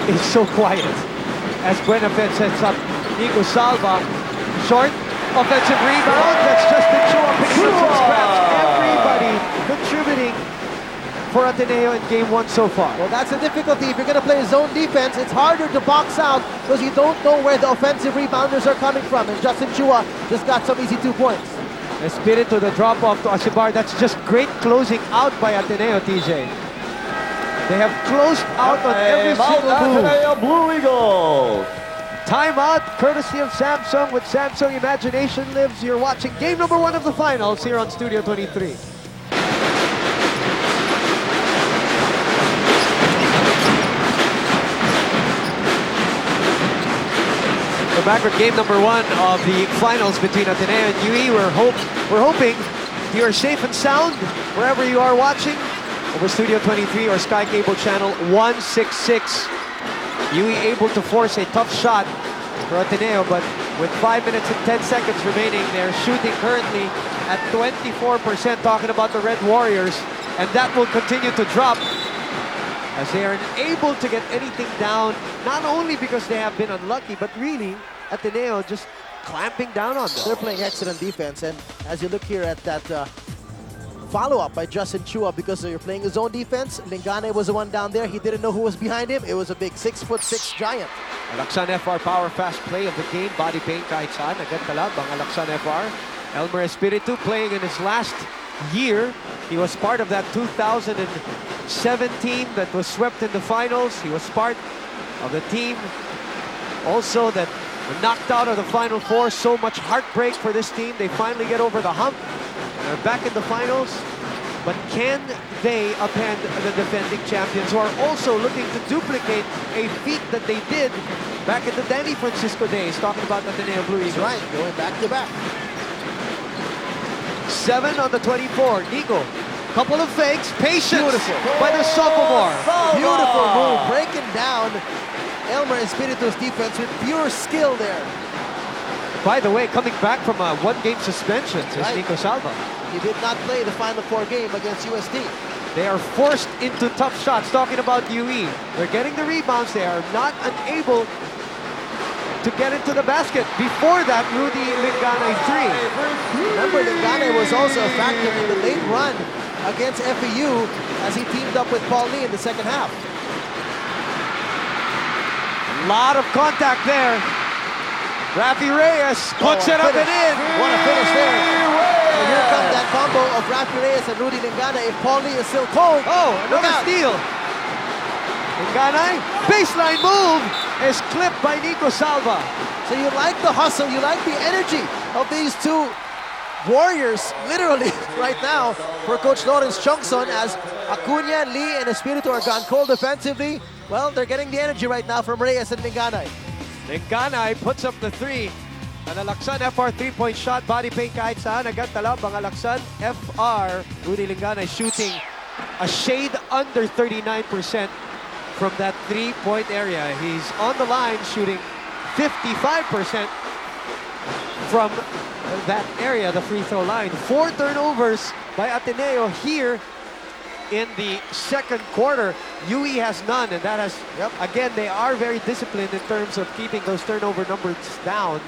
is so quiet as Buenafed sets up Nico Salva. Short offensive rebound. That's Justin Chua picking up some scraps. Everybody contributing for Ateneo in game one so far. Well, that's the difficulty. If you're going to play zone defense, it's harder to box out because you don't know where the offensive rebounders are coming from. And Justin Chua just got some easy 2 points. Espiritu, the drop off to Asibar. That's just great closing out by Ateneo, TJ. They have closed out on every single move. Ateneo Blue Eagles. Timeout, courtesy of Samsung. With Samsung, imagination lives. You're watching game number 1 of the finals here on Studio 23. We're back with game number 1 of the finals between Ateneo and UE. We're hoping you are safe and sound wherever you are watching over Studio 23 or Sky Cable Channel 166. UE able to force a tough shot for Ateneo, but with 5 minutes and 10 seconds remaining, they're shooting currently at 24%, talking about the Red Warriors, and that will continue to drop as they are unable to get anything down, not only because they have been unlucky, but really Ateneo just clamping down on them. They're playing excellent defense, and as you look here at that follow-up by Justin Chua, because you're playing a zone defense, Lingane was the one down there. He didn't know who was behind him. It was a big 6'6" giant. Alaksan FR power fast play of the game. Body paint kahit saan. Agad talab ang Alaksan FR. Elmer Espiritu playing in his last year. He was part of that 2017 that was swept in the finals. He was part of the team also that knocked out of the Final Four. So much heartbreak for this team. They finally get over the hump. They're back in the finals. But can they upend the defending champions, who are also looking to duplicate a feat that they did back in the Danny Francisco days? Talking about Ateneo Blue Eagles. That's right, going back to back. 7 on the 24. Nico, couple of fakes. Patience Beautiful. by the sophomore. Beautiful move, breaking down Elmer Espiritu's defense with pure skill there. By the way, coming back from a 1-game suspension is Right. Nico Salva. He did not play the Final Four game against UST. They are forced into tough shots. Talking about UE, they're getting the rebounds. They are not unable to get into the basket. Before that, Rudy Lingane 3. Remember, Lingane was also a factor in the late run against FEU as he teamed up with Paul Lee in the second half. A lot of contact there. Rafi Reyes puts it up and in. What a finish there. And here comes that combo of Rafi Reyes and Rudy Lingane. If Paul Lee is still cold, Oh, look another out. steal. Lingane, baseline move is clipped by Nico Salva. So you like the hustle, you like the energy of these two warriors, literally, right now, for Coach Lawrence Chongson, as Acuna, Lee, and Espiritu are gone cold defensively. Well, they're getting the energy right now from Reyes and Lingane. Lingane puts up the 3. An Alaksan FR 3-point shot. Body paint kahit saan. Agad talab ang Alaksan FR. Rudy Lingane shooting a shade under 39% from that 3-point area. He's on the line shooting 55% from that area, the free throw line. 4 turnovers by Ateneo here in the second quarter. UE has none, and that has, again, they are very disciplined in terms of keeping those turnover numbers down.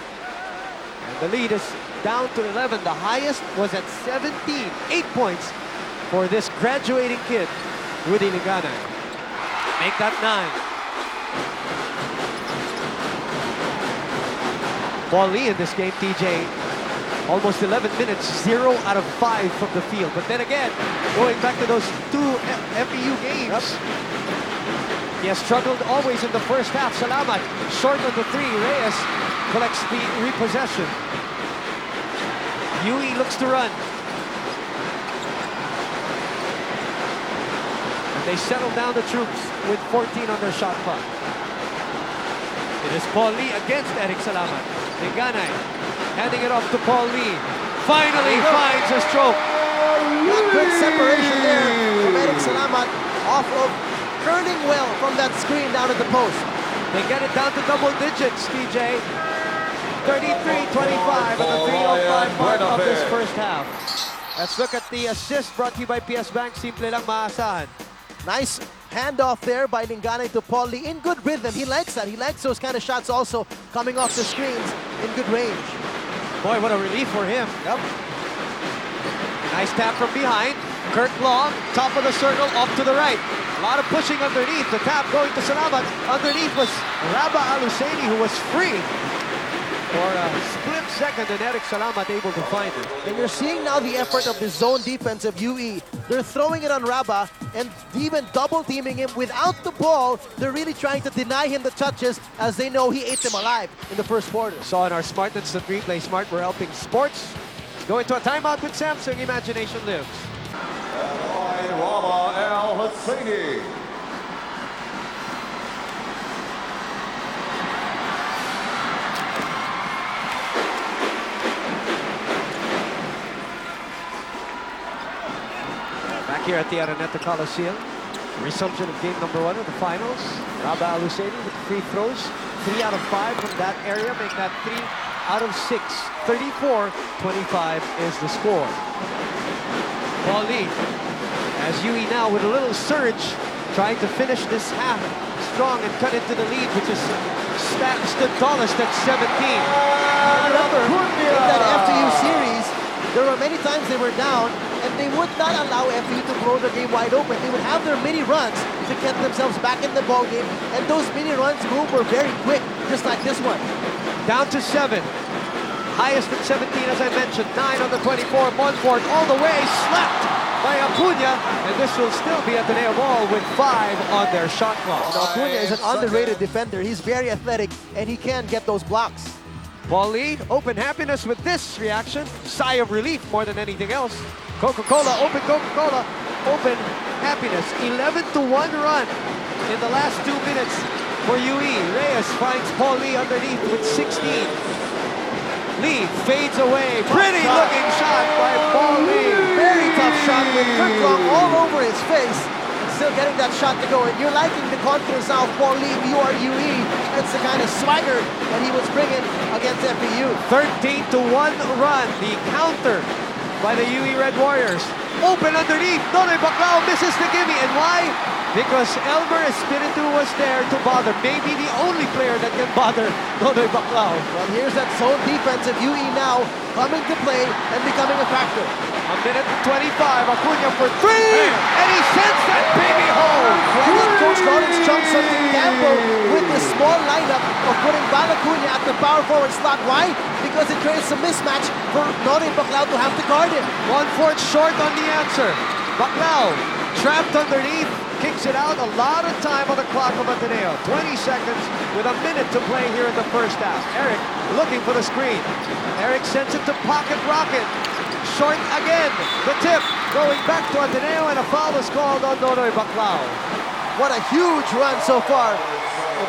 And the lead is down to 11. The highest was at 17. 8 points for this graduating kid, Rudy Lingane. Make that 9. Paul Lee in this game, TJ, almost 11 minutes, 0 out of 5 from the field. But then again, going back to those 2 FEU games, he has struggled always in the first half. Salamat, short on the 3. Reyes collects the repossession. UE looks to run. And they settle down the troops with 14 on their shot clock. It is Paul Lee against Eric Salamat. Lingane handing it off to Paul Lee. Finally finds a stroke. That good separation there from Eric Salamat off of curling well from that screen down at the post. They get it down to double digits, TJ. 33-25 at the 3:05 mark of this first half. Let's look at the assist brought to you by PS Bank. Simple lang maasahan. Nice Handoff there by Lingganay to Paul Lee in good rhythm. He likes that. He likes those kind of shots also coming off the screens in good range. Boy, what a relief for him. Yep. Nice tap from behind. Kirk Long, top of the circle, off to the right. A lot of pushing underneath. The tap going to Salamat. Underneath was Raba Aluseni, who was free for a split second, and Eric Salamat able to find it. And you're seeing now the effort of the zone defense of UE. They're throwing it on Raba and even double teaming him without the ball. They're really trying to deny him the touches as they know he ate them alive in the first quarter. Saw in our Smart Instant Replay, Smart, we're helping sports. Go into a timeout with Samsung. Imagination lives. Rama Al Husseini. Back here at the Araneta Coliseum. Resumption of game number 1 of the finals. Raba Aluseni with free throws. 3 out of 5 from that area, make that 3 out of 6. 34-25 is the score. Paul Lee, as UE now with a little surge, trying to finish this half strong and cut into the lead, which is stood tallest at 17. Remember, in that FTU series, there were many times they were down, and they would not allow FTU to blow the game wide open. They would have their mini runs to get themselves back in the ball game, and those mini runs were very quick, just like this one. Down to 7. Highest at 17, as I mentioned. 9 on the 24. Monfort all the way, slapped by Acuna, and this will still be at the Ateneo ball with 5 on their shot clock. Acuna is an underrated defender. He's very athletic, and he can get those blocks. Paul Lee, open happiness with this reaction. Sigh of relief more than anything else. Coca-Cola, open happiness. 11-1 run in the last 2 minutes for UE. Reyes finds Paul Lee underneath with 16. Lee fades away. Pretty looking shot by Paul Lee. Very tough shot with Kirk Long all over his face. Still getting that shot to go. And you're liking the confidence now of Paul Lee. You are UE. It's the kind of swagger that he was bringing against FEU. 13-1 run. The counter by the UE Red Warriors. Open underneath. Nonoy Baclao misses the gimme. And why? Because Elmer Espiritu was there to bother. Maybe the only player that can bother Nonoy Baclao. Well, here's that zone defense of UE now coming to play and becoming a factor. A minute and 25. Acuna for 3. And he sends that baby home. Credit Coach Lawrence Johnson to gamble with this small lineup of putting Val Acuna at the power forward slot. Why? Because it creates a mismatch for Nonoy Baclao to have to guard him. Monfort short on the answer. Baclao trapped underneath. Kicks it out. A lot of time on the clock of Ateneo. 20 seconds with a minute to play here in the first half. Eric looking for the screen. Eric sends it to Pocket Rocket. Short again. The tip going back to Ateneo, and a foul is called on Nonoy Baclao. What a huge run so far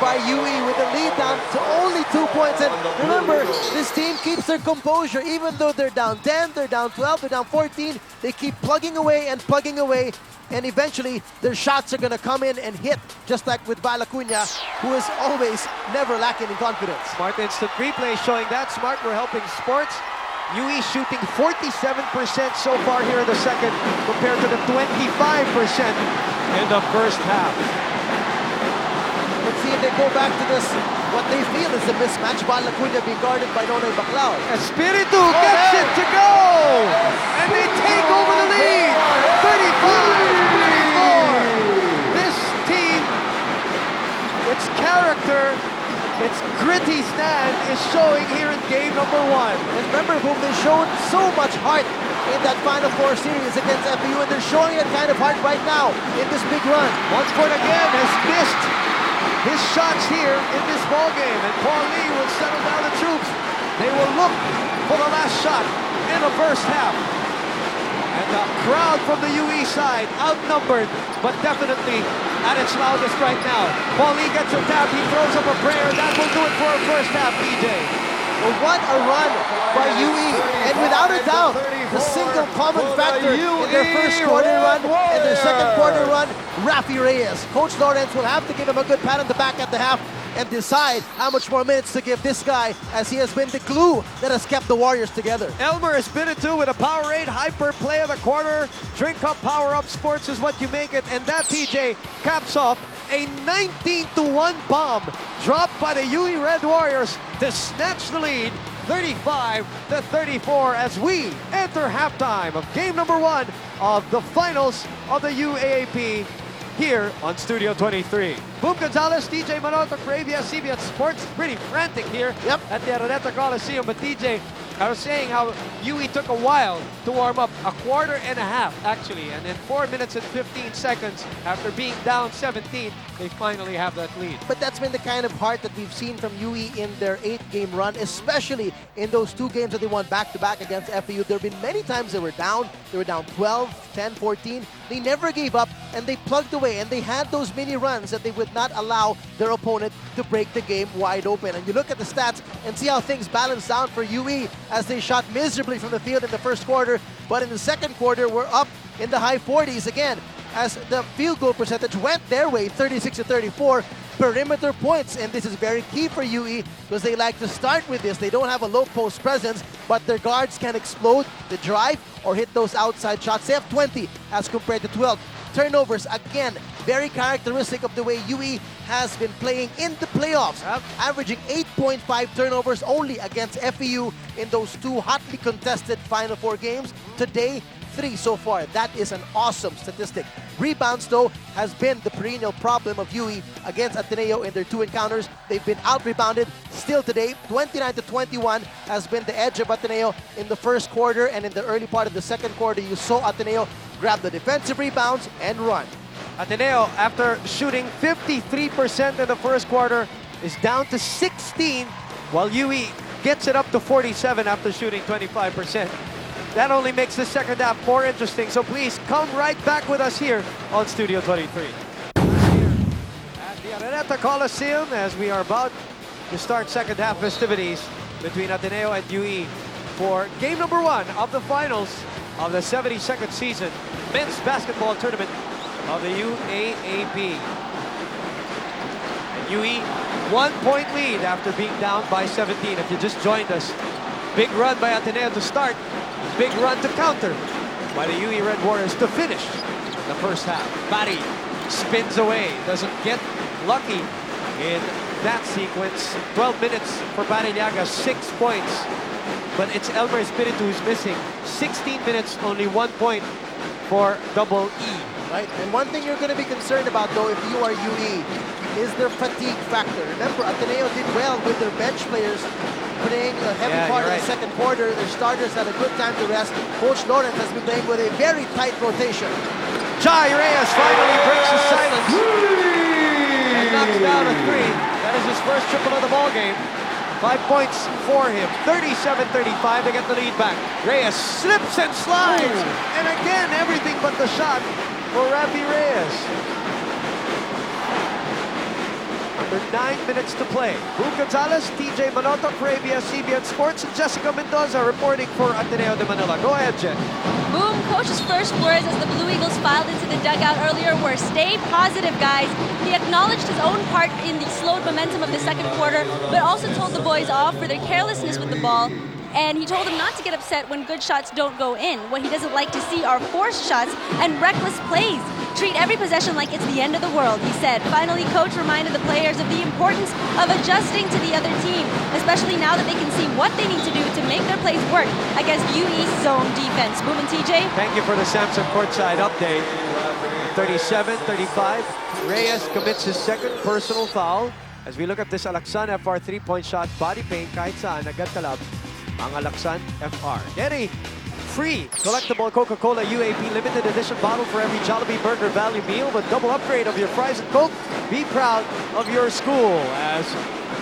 by UE with the lead down to only 2 points. And remember, this team keeps their composure even though they're down 10, they're down 12, they're down 14. They keep plugging away and plugging away. And eventually, their shots are going to come in and hit, just like with Val Acuna, who is always never lacking in confidence. Smart Instant Replay showing that. Smart, we're helping sports. UE shooting 47% so far here in the second, compared to the 25% in the first half. Let's see if they go back to this, what they feel is the mismatch. Val Acuna being guarded by Nonoy Baclao. Espiritu gets it to go! And they take over the lead! 35-34! This team, its character, its gritty stand is showing here in game number 1. And remember, boom, they showed so much heart in that Final Four series against FEU, and they're showing that kind of heart right now in this big run. Monfort again has missed his shots here in this ball game, and Paul Lee will settle down the troops. They will look for the last shot in the first half. And the crowd from the UE side, outnumbered, but definitely at its loudest right now. Paul Lee gets a tap, he throws up a prayer, that will do it for a first half, PJ. Well, what a run by UE, and without a doubt, the single common factor in their first quarter run and their second quarter run, Rafi Reyes. Coach Lawrence will have to give him a good pat on the back at the half. and decide how much more minutes to give this guy, as he has been the glue that has kept the Warriors together. Elmer Espiritu with a Powerade hyper play of the quarter. Drink up, power up, sports is what you make it. And that, TJ, caps off a 19-1 bomb dropped by the UE Red Warriors to snatch the lead 35-34 as we enter halftime of game number 1 of the finals of the UAAP here on Studio 23. Boom Gonzalez, DJ Manoto, Bravia, CBS Sports, pretty frantic here at the Araneta Coliseum. But DJ, I was saying how UE took a while to warm up, a quarter and a half actually, and in 4 minutes and 15 seconds after being down 17, they finally have that lead. But that's been the kind of heart that we've seen from UE in their 8-game run, especially in those 2 games that they won back-to-back against FAU. There have been many times they were down 12, 10, 14. They never gave up, and they plugged away, and they had those mini runs that they would not allow their opponent to break the game wide open. And you look at the stats and see how things balanced out for UE as they shot miserably from the field in the first quarter, but in the second quarter we're up in the high 40s again as the field goal percentage went their way, 36-34. Perimeter points, and this is very key for UE because they like to start with this. They don't have a low post presence, but their guards can explode the drive or hit those outside shots. They have 20 as compared to 12. Turnovers, again, very characteristic of the way UE has been playing in the playoffs, averaging 8.5 turnovers only against FAU in those 2 hotly contested Final Four games. Today, 3 so far. That is an awesome statistic. Rebounds, though, has been the perennial problem of UE against Ateneo in their 2 encounters. They've been out-rebounded. Still today, 29-21 has been the edge of Ateneo in the first quarter, and in the early part of the second quarter, you saw Ateneo grab the defensive rebounds and run. Ateneo, after shooting 53% in the first quarter, is down to 16, while UE gets it up to 47 after shooting 25%. That only makes the second half more interesting, so please come right back with us here on Studio 23. At the Araneta Coliseum, as we are about to start second half festivities between Ateneo and UE for game number 1 of the finals of the 72nd season men's basketball tournament of the UAAP. And UE 1-point lead after being down by 17. If you just joined us, big run by Ateneo to start. Big run to counter by the UE Red Warriors to finish the first half. Barry spins away, doesn't get lucky in that sequence. 12 minutes for Barry Llaga, 6 points. But it's Elmer Espiritu who's missing. 16 minutes, only 1 point for Double E. Right, and one thing you're going to be concerned about, though, if you are UE, is their fatigue factor. Remember, Ateneo did well with their bench players playing a heavy part of the second quarter. Their starters had a good time to rest. Coach Lawrence has been playing with a very tight rotation. Jai Reyes finally breaks his silence and knocks down a 3. That is his first triple of the ball game. 5 points for him. 37-35 to get the lead back. Reyes slips and slides, and again everything but the shot for Rafi Reyes. Under 9 minutes to play. Boom Gonzalez, TJ Manoto, Bravia, CBN Sports, and Jessica Mendoza reporting for Ateneo de Manila. Go ahead, Jen. Boom, coach's first words as the Blue Eagles filed into the dugout earlier were, "Stay positive, guys." He acknowledged his own part in the slowed momentum of the second quarter, but also told the boys off for their carelessness with the ball. And he told them not to get upset when good shots don't go in. What he doesn't like to see are forced shots and reckless plays. Treat every possession like it's the end of the world, he said. Finally, coach reminded the players of the importance of adjusting to the other team, especially now that they can see what they need to do to make their plays work against UE's zone defense. Boom and TJ. Thank you for the Samsung courtside update. 37-35. Reyes commits his second personal foul. As we look at this Alaksan FR 3-point shot, body paint kahit saan, agad talab ang Alaksan FR. Get a free collectible Coca-Cola UAP limited edition bottle for every Jollibee Burger value meal with double upgrade of your fries and Coke. Be proud of your school as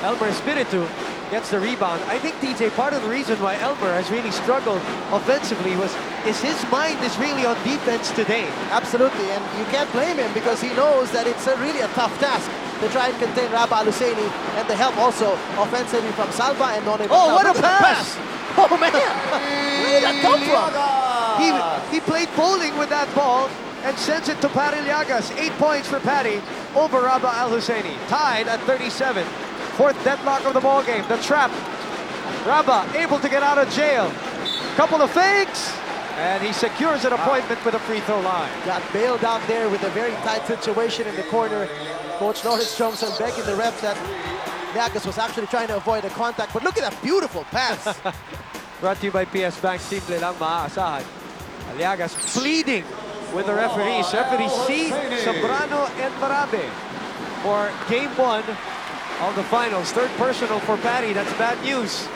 Elmer Espiritu gets the rebound. I think, TJ, part of the reason why Elmer has really struggled offensively is his mind is really on defense today. Absolutely, and you can't blame him because he knows that it's really a tough task to try and contain Rabah Al-Husseini, and the help also offensively from Salva and Nonay. Oh, what a pass! Oh man, where did that come from? He played bowling with that ball and sends it to Patty Llagas. 8 points for Patty over Rabah Al-Husseini. Tied at 37. Fourth deadlock of the ball game. The trap. Raba able to get out of jail. Couple of fakes. And he secures an appointment with a free throw line. Got bailed out there with a very tight situation in the corner. Coach Lawrence Johnson begging the refs that Aliagas was actually trying to avoid the contact. But look at that beautiful pass. Brought to you by PS Bank. Simple lang, maaasahan. Aliagas pleading with the referees. Referee C, Sobrano, and Marabe for game 1 of the finals. Third personal for Patty. That's bad news.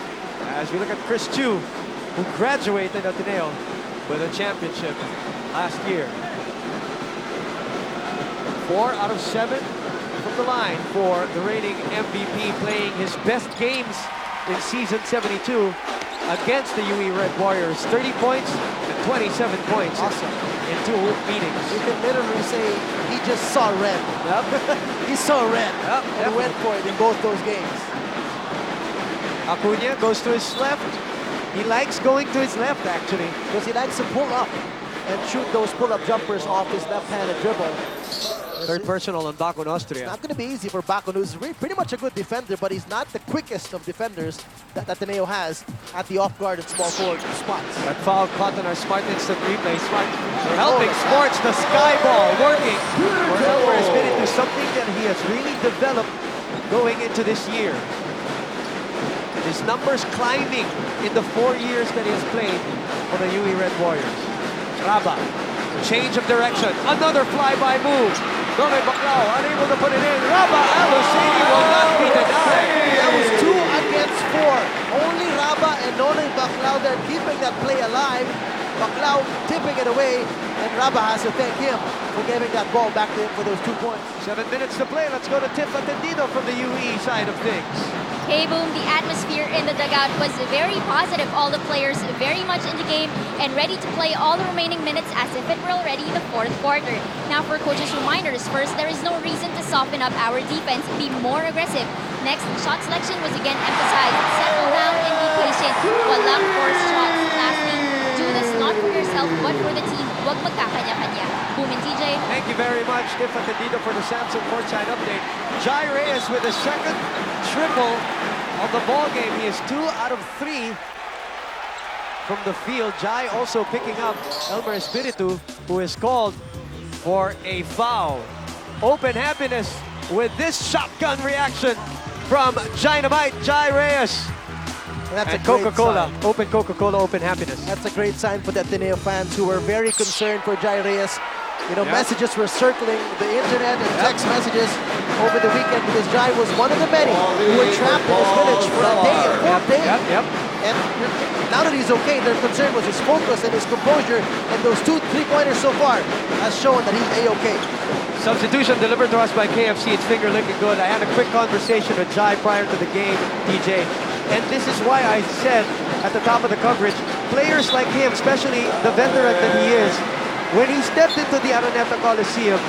As we look at Chris Chu, who graduated at Ateneo with a championship last year. 4 out of 7 from the line for the reigning MVP, playing his best games in season 72 against the UE Red Warriors. 30 points and 27 points Awesome. in 2 meetings. You can literally say he just saw red. Yep. He saw red Yep, and went for it in both those games. Acuna goes to his left. He likes going to his left, actually. Because he likes to pull up and shoot those pull-up jumpers off his left-handed dribble. Third personal on Bacon Austria. Not going to be easy for Bacon, who's pretty much a good defender, but he's not the quickest of defenders that Ateneo has at the off-guard and small forward spots. That foul caught on our Smart Instant Replay. Smart helping Sports, the sky ball working for Elmer Espiritu, something that he has really developed going into this year. His numbers climbing in the 4 years that he has played for the UE Red Warriors. Raba, change of direction, another flyby move. Nonoy Baclao unable to put it in. Raba Alusini will not be denied. That was 2 against 4. Only Raba and Nonoy Baclao there keeping that play alive. Baclao tipping it away, and Raba has to thank him for giving that ball back to him for those 2 points. 7 minutes to play. Let's go to Tiff Atendido from the UE side of things. Hey Boom, the atmosphere in the dugout was very positive. All the players very much in the game and ready to play all the remaining minutes as if it were already the 4th quarter. Now for coach's reminders, first, there is no reason to soften up our defense, be more aggressive. Next, shot selection was again emphasized. Settle down and be patient. Walang forced shots. Lastly, do this not for yourself but for the team. Huwag magkakanya-kanya. Boom and TJ. Thank you very much, Tiff Atendido, for the Samsung courtside update. Jai Reyes with a second triple of the ball game. He is 2 out of 3 from the field. Jai also picking up Elmer Espiritu, who is called for a foul. Open happiness with this shotgun reaction from Dynamite Jai Reyes. And that's And a great Coca-Cola, sign. open Coca-Cola, open happiness. That's a great sign for the Ateneo fans who were very concerned for Jai Reyes. You know, Yep. messages were circling the internet and text messages over the weekend because Jai was one of the many who were trapped in his village for a day, a full day. Yep. And now that he's okay, their concern was his focus and his composure, and those 2 3-pointers so far has shown that he's A-okay. Substitution delivered to us by KFC. It's finger licking good. I had a quick conversation with Jai prior to the game, DJ. And this is why I said at the top of the coverage, players like him, especially the veteran that he is, when he stepped into the Araneta Coliseum,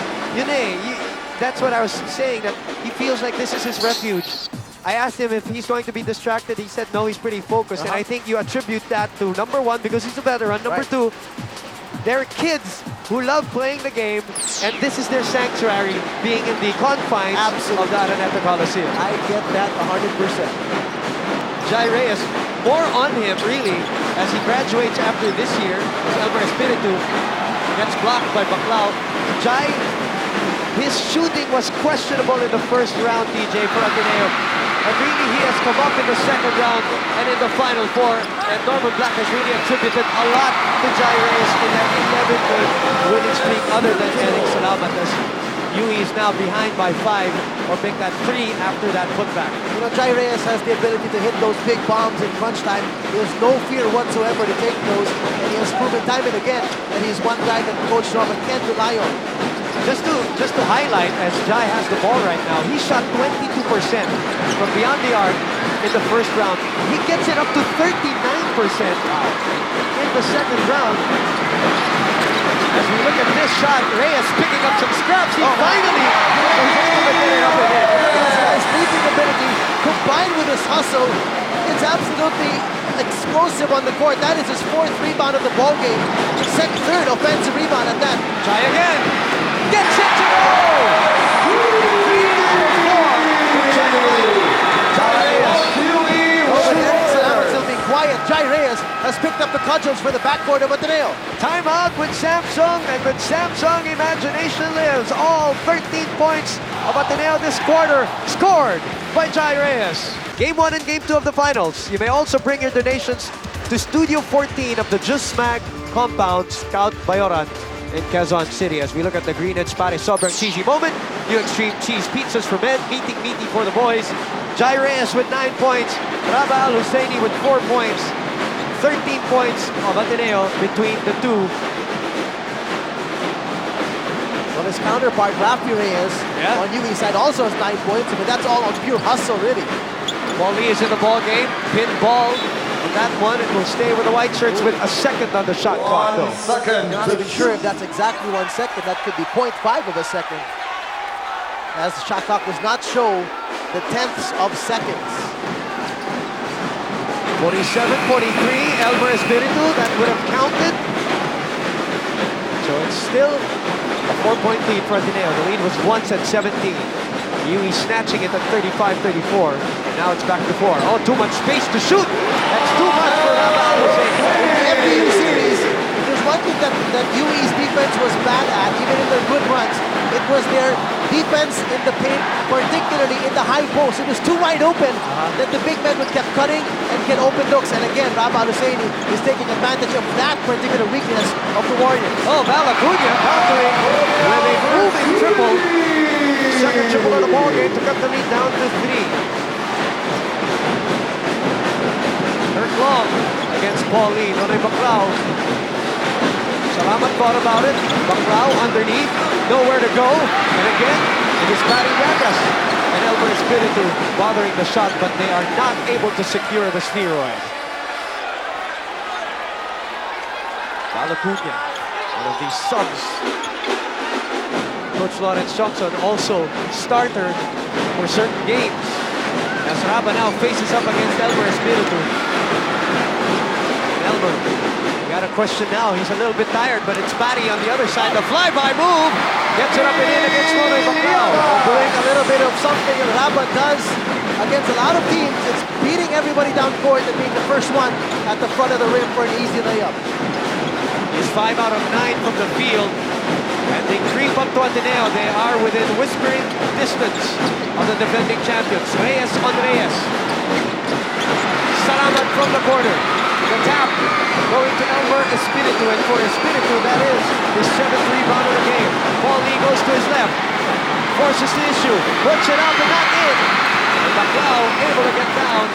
that's what I was saying, that he feels like this is his refuge. I asked him if he's going to be distracted. He said no, he's pretty focused. And I think you attribute that to, number 1, because he's a veteran. Number 2, they're kids who love playing the game, and this is their sanctuary, being in the confines of the Araneta Coliseum. I get that 100%. Jai Reyes, more on him really as he graduates after this year as Elmer Espiritu gets blocked by Baclao. Jai, his shooting was questionable in the first round, DJ, for Ateneo. And really he has come up in the second round and in the final 4. And Norman Black has really attributed a lot to Jai Reyes in that 11-game winning streak, other than Eric Salamat, as UE is now behind by 5, or make that 3 after that putback. You know, Jai Reyes has the ability to hit those big bombs in crunch time. He has no fear whatsoever to take those, and he has proven time and again that he's one guy that Coach Norman can't rely on. Just to highlight, as Jai has the ball right now, he shot 22% from beyond the arc in the first round. He gets it up to 39% in the second round. As we look at this shot, Reyes picking up some scraps. He finally was able to get it up and in. His leaping ability combined with his hustle, it's absolutely explosive on the court. That is his 4th rebound of the ball game. Second, 3rd offensive rebound at that. Try again. Gets it to go! 3 out of 4 for Jai Reyes. has picked up the cudgels for the backcourt of Ateneo. Timeout with Samsung, and with Samsung, imagination lives. All 13 points of Ateneo this quarter scored by Jai Reyes. Game 1 and Game 2 of the finals. You may also bring your donations to Studio 14 of the Just Mag compound, Scout Bayoran in Quezon City. As we look at the Green Edge Pare Sobrang Cheesy moment, new extreme cheese pizzas for men, meaty for the boys. Jai Reyes with 9 points, Raba Al Husseini with 4 points, 13 points of Ateneo between the two. Well, his counterpart, Rafi Reyes, Yeah. on UE side also has 9 points, but that's all on pure hustle, really. Paul Lee is in the ball game, pin ball on that one, and will stay with the white shirts with a second on the shot clock, 1 though. second. Not even sure if that's exactly 1 second. That could be 0.5 of a second, as the shot clock does not show the tenths of seconds. 47-43, Elmer Espiritu, that would have counted. So it's still a 4-point lead for Ateneo. The lead was once at 17. Yui snatching it at 35-34. Now it's back to 4. Oh, too much space to shoot. That's too much for Raba Al Husseini. In the FDU series, if there's one thing that UE's defense was bad at, even in their good runs, it was their defense in the paint, particularly in the high post. It was too wide open that the big men would keep cutting and get open looks. And again, Raba Al Husseini is taking advantage of that particular weakness of the Warriors. Oh, Val Acuña countering with a moving triple. Second triple of the ball game to cut the lead down to 3. Kirk Long against Paul Lee. Nonoy Baclao. Salamat thought about it. Baclao underneath, nowhere to go. And again, it is Barry Llagas and Elmer Espiritu bothering the shot, but they are not able to secure the spheroid. Val Acuña, one of these subs. Coach Lawrence Johnson, also starter for certain games. As Raba now faces up against Elmer Espiritu. Elmer, we got a question now. He's a little bit tired, but it's Patty on the other side. The flyby move gets it up and in against Nonoy Baclao. Doing a little bit of something that Raba does against a lot of teams. It's beating everybody down court and being the first one at the front of the rim for an easy layup. He's 5 out of 9 from the field. And they creep up to Ateneo. They are within whispering distance of the defending champions. Reyes on Reyes. Salamat from the corner. The tap going to Elmer Espiritu. And for Espiritu, that is his 7th rebound of the game. Paul Lee goes to his left. Forces the issue. Puts it out and not in. And Baclao able to get down